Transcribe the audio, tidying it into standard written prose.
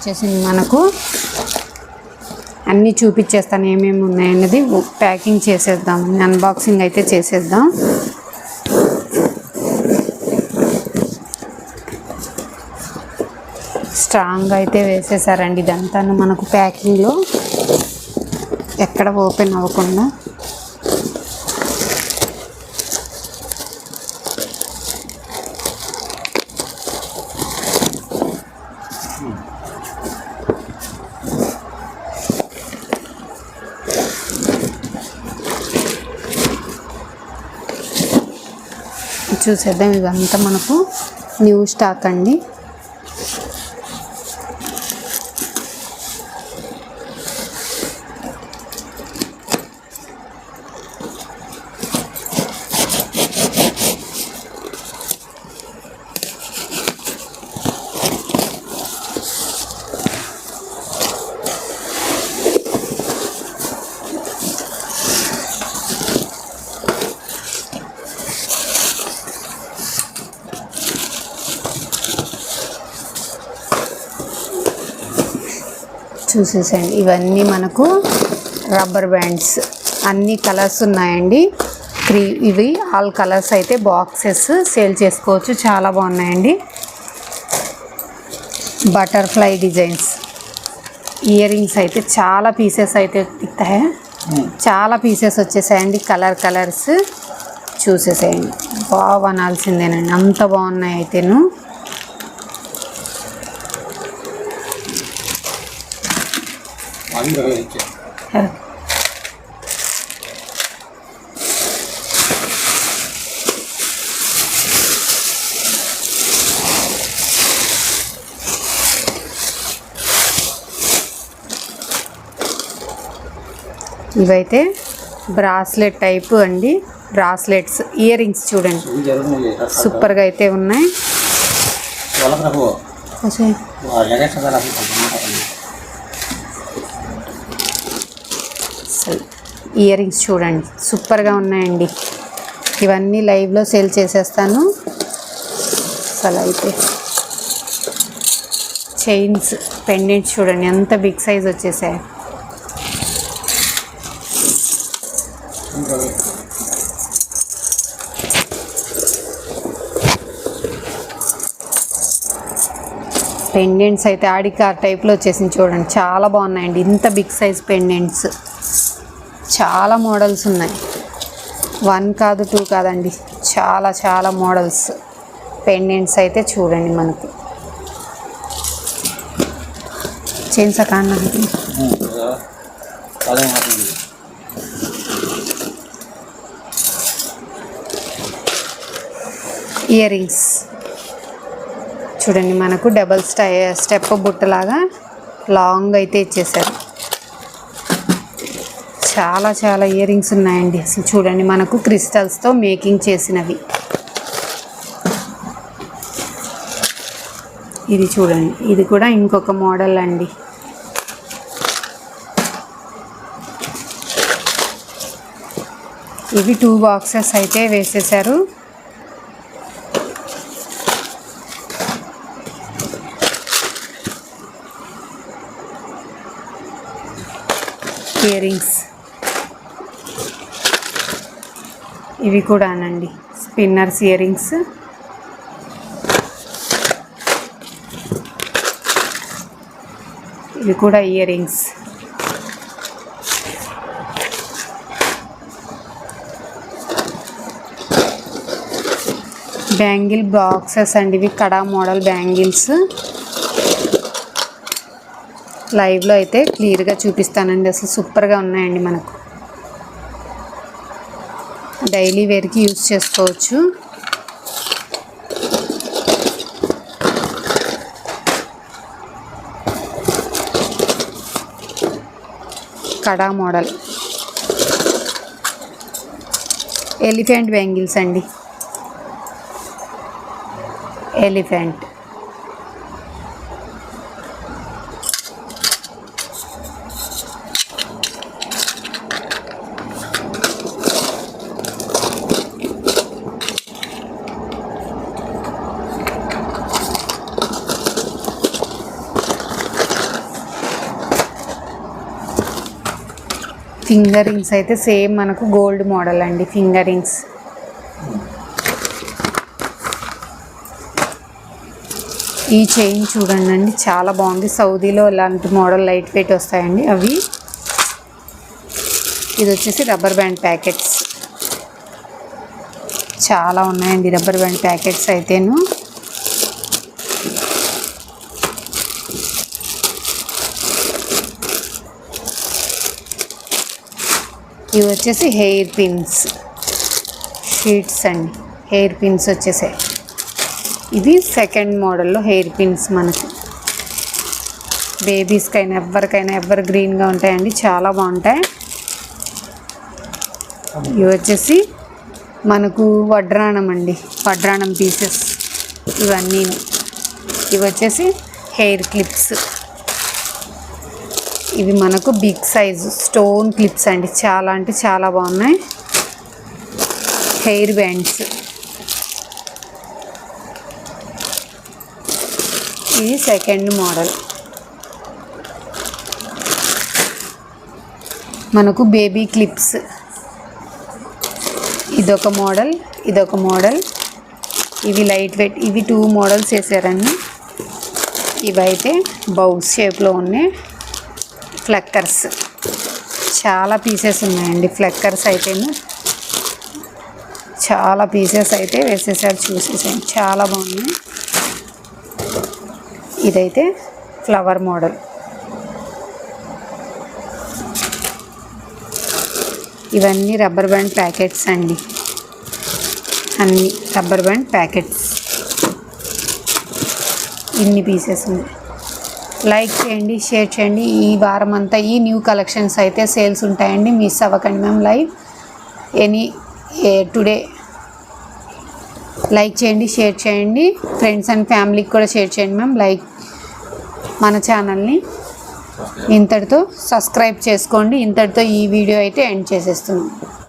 వచ్చేసింది మనకు. అన్నీ చూపించేస్తాను ఏమేమి ఉన్నాయన్నది. ప్యాకింగ్ చేసేద్దాం, అన్బాక్సింగ్ అయితే చేసేద్దాం. స్ట్రాంగ్ అయితే వేసేసారండి ఇదంతా మనకు ప్యాకింగ్లో, ఎక్కడ ఓపెన్ అవ్వకుండా. చూసేద్దాం. ఇదంతా మనకు న్యూ స్టాక్ అండి. చూసేసండి, ఇవన్నీ మనకు రబ్బర్ బ్యాండ్స్, అన్ని కలర్స్ ఉన్నాయండి. ఇవి ఆల్ కలర్స్ అయితే బాక్సెస్ సేల్ చేసుకోవచ్చు. చాలా బాగున్నాయండి. బటర్ఫ్లై డిజైన్స్ ఇయర్ రింగ్స్ అయితే చాలా పీసెస్ అయితే దిక్తాయి, చాలా పీసెస్ వచ్చేసాయండి. కలర్స్ చూసేసేయండి, బాగునాల్సిందేనండి, అంత బాగున్నాయి అయితేను. ఇవైతే బ్రాస్లెట్ టైపు అండి. బ్రాస్లెట్స్ ఇయర్ రింగ్స్ చూడండి, సూపర్గా అయితే ఉన్నాయి. ఇయర్ రింగ్స్ చూడండి, సూపర్గా ఉన్నాయండి. ఇవన్నీ లైవ్లో సేల్ చేసేస్తాను. అసలు అయితే చైన్స్, పెండెంట్స్ చూడండి ఎంత బిగ్ సైజ్ వచ్చేసాయి. పెండెంట్స్ అయితే ఆడికార్ టైప్లో వచ్చేసింది చూడండి, చాలా బాగున్నాయండి. ఇంత బిగ్ సైజ్ పెండెంట్స్, చాలా మోడల్స్ ఉన్నాయి. 1 కాదు 2 కాదండి, చాలా మోడల్స్ పెండెంట్స్ అయితే చూడండి. మనకు చైన్సా కాన్నా ఇయర్ రింగ్స్ చూడండి, మనకు డబల్ స్టెప్ బుట్టలాగా లాంగ్ అయితే ఇచ్చేసారు. చాలా ఇయర్ రింగ్స్ ఉన్నాయండి. అసలు చూడండి, మనకు క్రిస్టల్స్తో మేకింగ్ చేసినవి. ఇది చూడండి, ఇది కూడా ఇంకొక మోడల్ అండి. ఇవి 2 బాక్సెస్ అయితే వేసేసారు. ఇయర్ రింగ్స్ ఇవి కూడానండి, స్పిన్నర్స్ ఇయర్ రింగ్స్. ఇవి కూడా ఇయర్ రింగ్స్. బ్యాంగిల్ బాక్సెస్ అండి, ఇవి కడా మోడల్ బ్యాంగిల్స్. లైవ్లో అయితే క్లియర్గా చూపిస్తానండి. అసలు సూపర్గా ఉన్నాయండి. మనకు డైలీ వేర్కి యూజ్ చేసుకోవచ్చు. కడా మోడల్ ఎలిఫెంట్ బ్యాంగిల్స్ అండి. ఎలిఫెంట్ ఫింగర్ రింగ్స్ అయితే సేమ్ మనకు గోల్డ్ మోడల్ అండి. ఫింగర్ రింగ్స్ ఈ చైన్ చూడండి, చాలా బాగుంది. సౌదీలో ఇలాంటి మోడల్ లైట్ వెయిట్ వస్తాయండి అవి. ఇది వచ్చేసి రబ్బర్ బ్యాండ్ ప్యాకెట్స్, చాలా ఉన్నాయండి రబ్బర్ బ్యాండ్ ప్యాకెట్స్ అయితేను. ఇవి వచ్చేసి హెయిర్ పిన్స్ షీట్స్ అండి. హెయిర్ పిన్స్ వచ్చేసాయి. ఇది సెకండ్ మోడల్లో హెయిర్ పిన్స్ మనకి బేబీస్కైనా ఎవరికైనా ఎవర్ గ్రీన్గా ఉంటాయండి, చాలా బాగుంటాయి. ఇవి వచ్చేసి మనకు వడ్రాణం అండి, వడ్రాణం పీసెస్ ఇవన్నీ. ఇవి వచ్చేసి హెయిర్ క్లిప్స్, ఇవి మనకు బిగ్ సైజు స్టోన్ క్లిప్స్ అండి, చాలా అంటే చాలా బాగున్నాయి. హెయిర్ బ్యాండ్స్, ఇది సెకండ్ మోడల్. మనకు బేబీ క్లిప్స్, ఇదొక మోడల్, ఇదొక మోడల్. ఇవి లైట్ వెయిట్, ఇవి 2 మోడల్స్ వేసారండి. ఇవైతే బౌల్స్ షేప్లో ఉన్నాయి. ఫ్లక్కర్స్, చాలా పీసెస్ ఉన్నాయండి. ఫ్లక్కర్స్ అయితేను చాలా పీసెస్ అయితే వేసేసారు, చూసేసాను, చాలా బాగున్నాయి. ఇదైతే ఫ్లవర్ మోడల్. ఇవన్నీ రబ్బర్ బ్యాండ్ ప్యాకెట్స్ అండి, అన్ని రబ్బర్ బ్యాండ్ ప్యాకెట్స్. ఇన్ని పీసెస్ ఉన్నాయి. లైక్ చేయండి, షేర్ చేయండి. ఈ వారం అంతా ఈ న్యూ కలెక్షన్స్ అయితే సేల్స్ ఉంటాయండి, మిస్ అవ్వకండి మ్యామ్. లైవ్ టుడే లైక్ చేయండి, షేర్ చేయండి. ఫ్రెండ్స్ అండ్ ఫ్యామిలీకి కూడా షేర్ చేయండి మ్యామ్. లైక్ మన ఛానల్ని ఇంతటితో సబ్స్క్రైబ్ చేసుకోండి. ఇంతటితో ఈ వీడియో అయితే ఎండ్ చేసేస్తున్నాం.